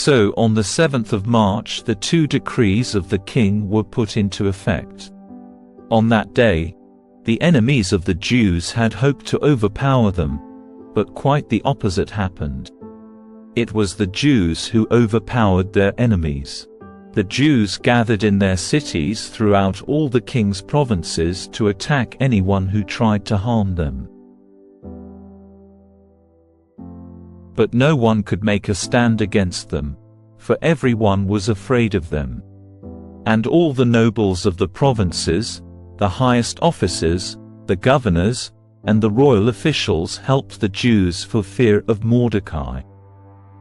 So on the 7th of March the 2 decrees of the king were put into effect. On that day, the enemies of the Jews had hoped to overpower them, but quite the opposite happened. It was the Jews who overpowered their enemies. The Jews gathered in their cities throughout all the king's provinces to attack anyone who tried to harm them. But no one could make a stand against them, for everyone was afraid of them. And all the nobles of the provinces, the highest officers, the governors, and the royal officials helped the Jews for fear of Mordecai.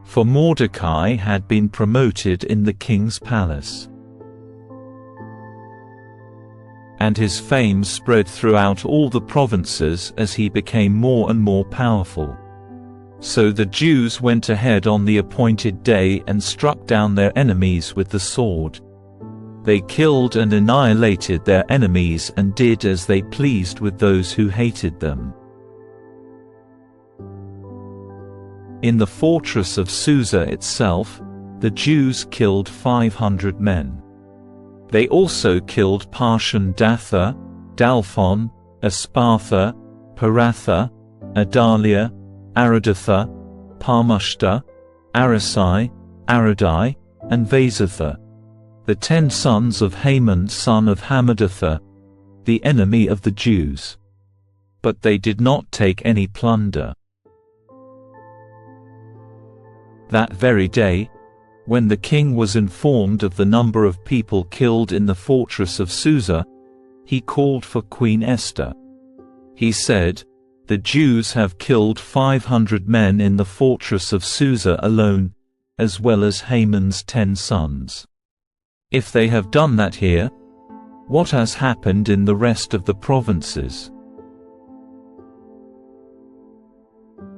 For Mordecai had been promoted in the king's palace. And his fame spread throughout all the provinces as he became more and more powerful. So the Jews went ahead on the appointed day and struck down their enemies with the sword. They killed and annihilated their enemies and did as they pleased with those who hated them. In the fortress of Susa itself, the Jews killed 500 men. They also killed Parshandatha, Dalphon, Aspartha, Paratha, Adalia, Aridatha, Parmushta, Arisai, Aridai, and Vasatha, the 10 sons of Haman son of Hammedatha, the enemy of the Jews. But they did not take any plunder. That very day, when the king was informed of the number of people killed in the fortress of Susa, he called for Queen Esther. He said, "The Jews have killed 500 men in the fortress of Susa alone, as well as Haman's 10 sons. If they have done that here, what has happened in the rest of the provinces?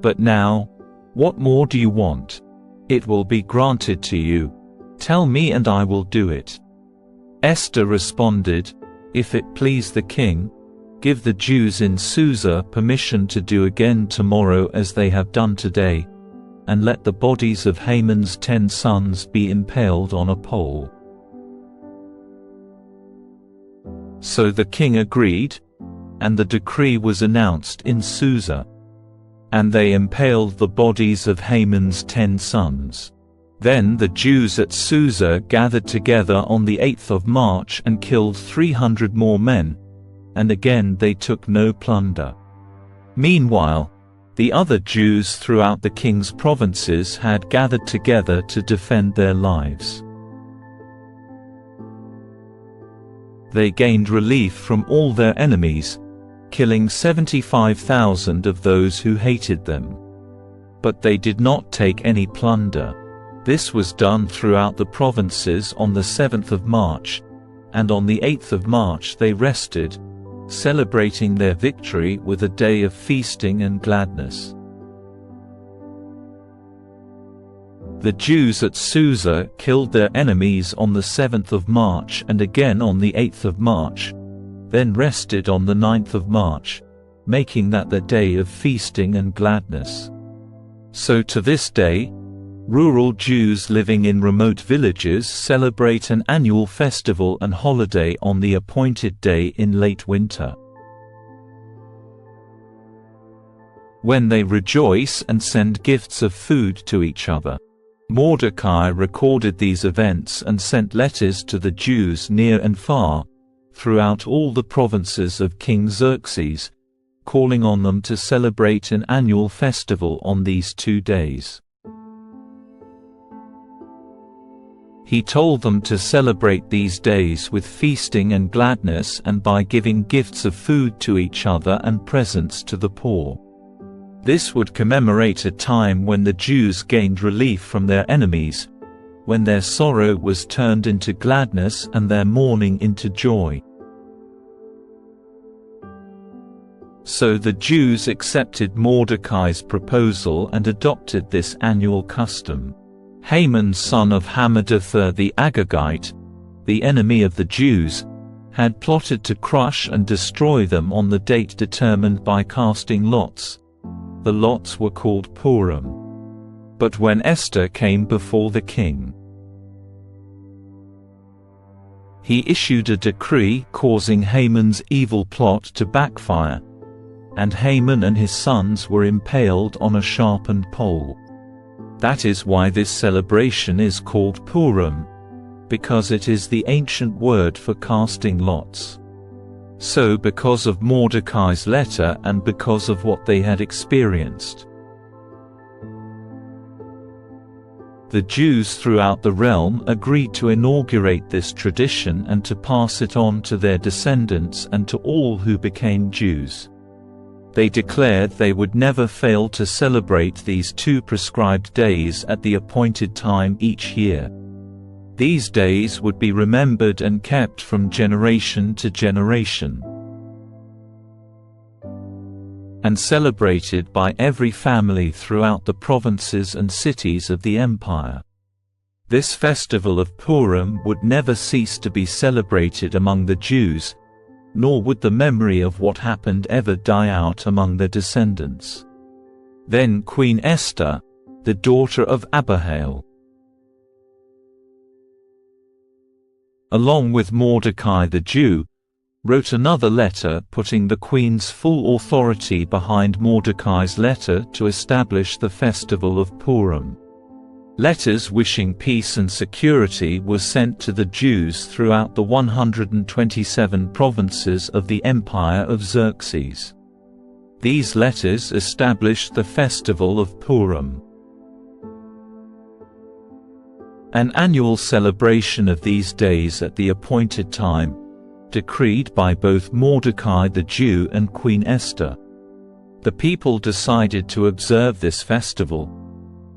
But now, what more do you want? It will be granted to you. Tell me and I will do it." Esther responded, "If it please the king, give the Jews in Susa permission to do again tomorrow as they have done today, and let the bodies of Haman's 10 sons be impaled on a pole." So the king agreed, and the decree was announced in Susa. And they impaled the bodies of Haman's 10 sons. Then the Jews at Susa gathered together on the 8th of March and killed 300 more men, and again they took no plunder. Meanwhile, the other Jews throughout the king's provinces had gathered together to defend their lives. They gained relief from all their enemies, killing 75,000 of those who hated them. But they did not take any plunder. This was done throughout the provinces on the 7th of March, and on the 8th of March they rested, celebrating their victory with a day of feasting and gladness. The Jews at Susa killed their enemies on the 7th of March and again on the 8th of March, then rested on the 9th of March, making that the day of feasting and gladness. So to this day, rural Jews living in remote villages celebrate an annual festival and holiday on the appointed day in late winter, when they rejoice and send gifts of food to each other. Mordecai recorded these events and sent letters to the Jews near and far, throughout all the provinces of King Xerxes, calling on them to celebrate an annual festival on these 2 days. He told them to celebrate these days with feasting and gladness and by giving gifts of food to each other and presents to the poor. This would commemorate a time when the Jews gained relief from their enemies, when their sorrow was turned into gladness and their mourning into joy. So the Jews accepted Mordecai's proposal and adopted this annual custom. Haman son of Hammedatha the Agagite, the enemy of the Jews, had plotted to crush and destroy them on the date determined by casting lots. The lots were called Purim. But when Esther came before the king, he issued a decree causing Haman's evil plot to backfire, and Haman and his sons were impaled on a sharpened pole. That is why this celebration is called Purim, because it is the ancient word for casting lots. So because of Mordecai's letter and because of what they had experienced, the Jews throughout the realm agreed to inaugurate this tradition and to pass it on to their descendants and to all who became Jews. They declared they would never fail to celebrate these 2 prescribed days at the appointed time each year. These days would be remembered and kept from generation to generation, and celebrated by every family throughout the provinces and cities of the empire. This festival of Purim would never cease to be celebrated among the Jews, nor would the memory of what happened ever die out among their descendants. Then Queen Esther, the daughter of Abihail, along with Mordecai the Jew, wrote another letter putting the queen's full authority behind Mordecai's letter to establish the festival of Purim. Letters wishing peace and security were sent to the Jews throughout the 127 provinces of the empire of Xerxes. These letters established the festival of Purim, an annual celebration of these days at the appointed time, decreed by both Mordecai the Jew and Queen Esther. The people decided to observe this festival,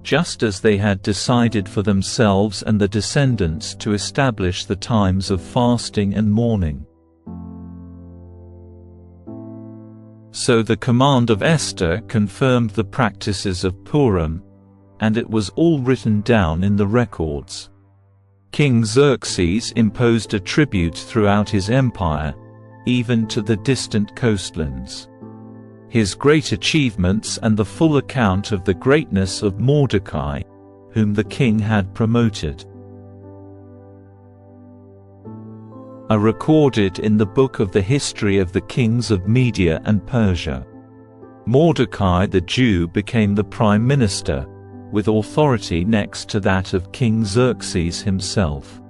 just as they had decided for themselves and the descendants to establish the times of fasting and mourning. So the command of Esther confirmed the practices of Purim, and it was all written down in the records. King Xerxes imposed a tribute throughout his empire, even to the distant coastlands. His great achievements and the full account of the greatness of Mordecai, whom the king had promoted, are recorded in the book of the history of the kings of Media and Persia. Mordecai the Jew became the prime minister, with authority next to that of King Xerxes himself.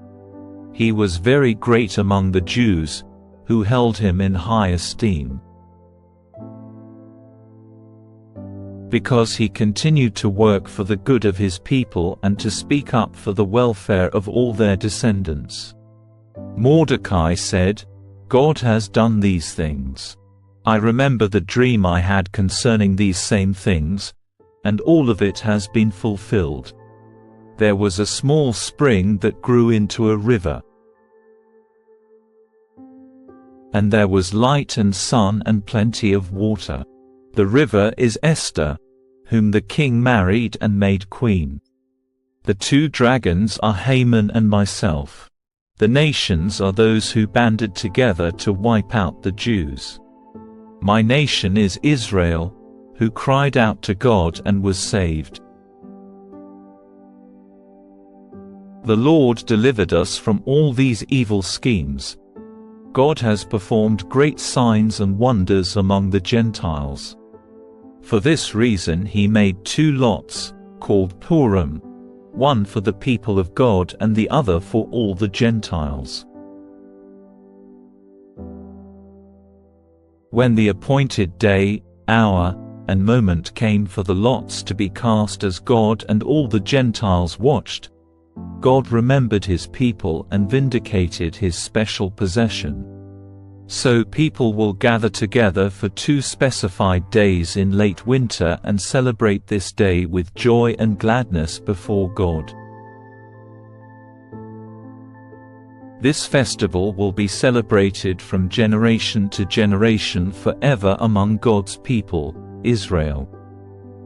He was very great among the Jews, who held him in high esteem, because he continued to work for the good of his people and to speak up for the welfare of all their descendants. Mordecai said, "God has done these things. I remember the dream I had concerning these same things, and all of it has been fulfilled. There was a small spring that grew into a river, and there was light and sun and plenty of water. The river is Esther, whom the king married and made queen. The 2 dragons are Haman and myself. The nations are those who banded together to wipe out the Jews. My nation is Israel, who cried out to God and was saved. The Lord delivered us from all these evil schemes. God has performed great signs and wonders among the Gentiles. For this reason he made 2 lots, called Purim, one for the people of God and the other for all the Gentiles. When the appointed day, hour, and moment came for the lots to be cast as God and all the Gentiles watched, God remembered his people and vindicated his special possession. So people will gather together for 2 specified days in late winter and celebrate this day with joy and gladness before God. This festival will be celebrated from generation to generation forever among God's people, Israel.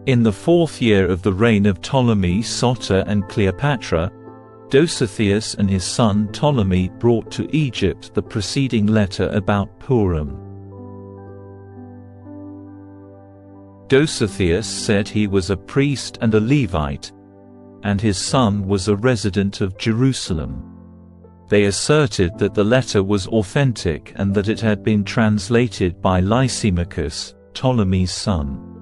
In the 4th year of the reign of Ptolemy Soter and Cleopatra, Dositheus and his son Ptolemy brought to Egypt the preceding letter about Purim. Dositheus said he was a priest and a Levite, and his son was a resident of Jerusalem. They asserted that the letter was authentic and that it had been translated by Lysimachus, Ptolemy's son.